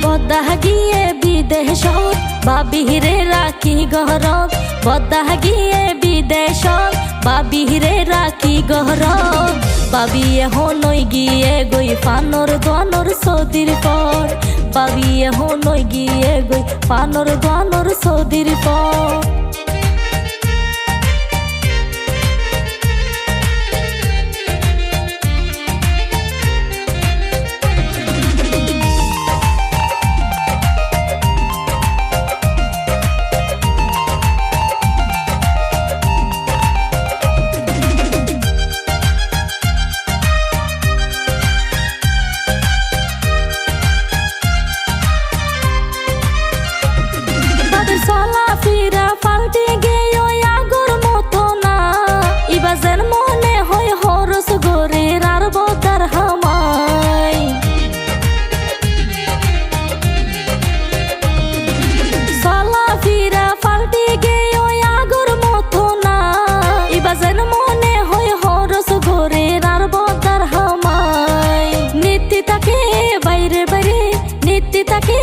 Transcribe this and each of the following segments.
বদ্দা গিয়ে বিদেশত বাবিরে রাখি গহরত বদ্দা গিয়ে বিদেশত বাবিরে রাখি গহরত বাবি এহনই গিয়ে গই ফানর দোয়ানোর সৌদির পর বাবি এহনই গিয়ে গই ফানর দোয়ানোর সৌদির পর চলাফেরা পাল্টে গেও আগর মতো না ইবাজের মনে হয় হরস গোরের আর বদার হামাই চলাফেরা পাল্টে গেও আগর মতো না ইবাজের মনে হয় হরস গোরের আর বদার হামাই নীতি তাকে বাইরে বাইরে নীতি তাকে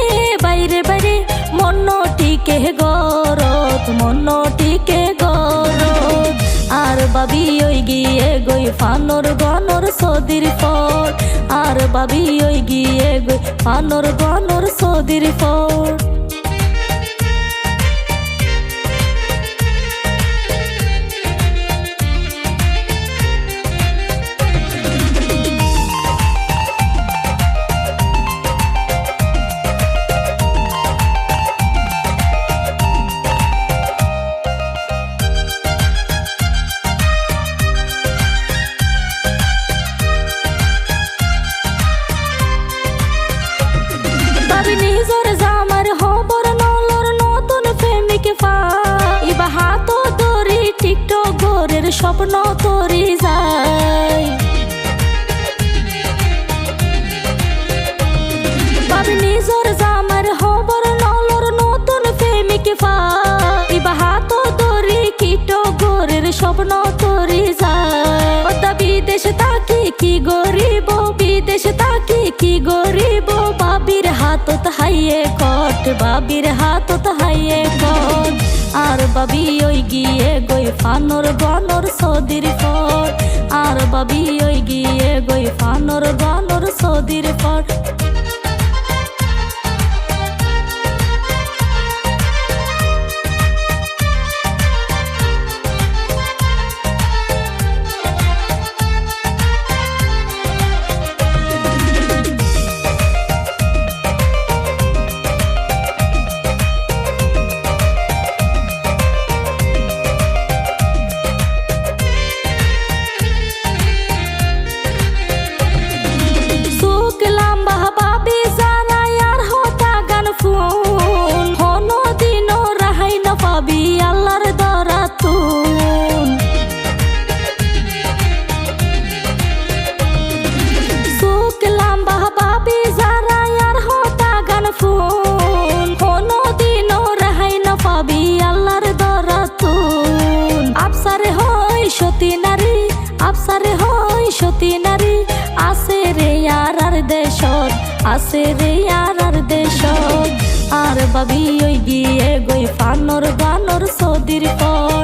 বাইরে বাইরে মনটিকে গরত মনটিকে গরত আর বাবি ওই গিয়ে গই ফানর গনর সদির পর আর বাবি ওই গিয়ে গই ফানর গনর সদির পর নিজর জামার হবর নলর নতুন প্রেমিক ইবা হাত ধরি টিকটক গোরের স্বপ্ন তরি যায় বাবি নিজর জামার হবর নলর নতুন প্রেমিক ইবা হাত ধরি টিকটক গোরের স্বপ্ন তরি যায় ওটা বিদেশ তাকি কি গরিব বিদেশ তাকি কি গরিব বাবির হাতত হাইয়ে কট বাবির হাতত হাইয়ে কট আর বাবি ওই গিয়ে গই ফানর গনর সদির পর আর বাবি ওই গিয়ে গই ফানর গনর সদির পর সতী নারী আফসারে হয় সতী নারী আসে রে আর দেশত আসে রে আর দেশত আর বাবি ওই গিয়ে গই ফানর গানর সদির পর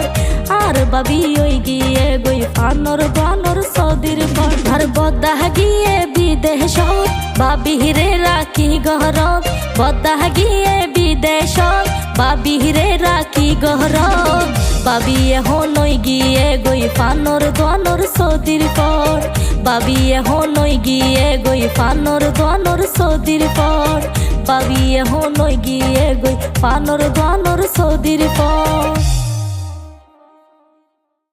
আর বাবি ওই গিয়ে গই ফানর গানর সদির পর আর বদ্দা গিয়ে বিদেশত বাবিরে রাখি গহরত বদ্দা গিয়ে বিদেশত বাবিরে রাখি গহরত বাবি এহনই গিয়ে গই ফানর দোয়ানোর সদির পর বাবি এহনই গিয়ে গই ফানর দোয়ানোর সদির পর বাবি এহনই গিয়ে গই ফানর দোয়ানোর সদির পর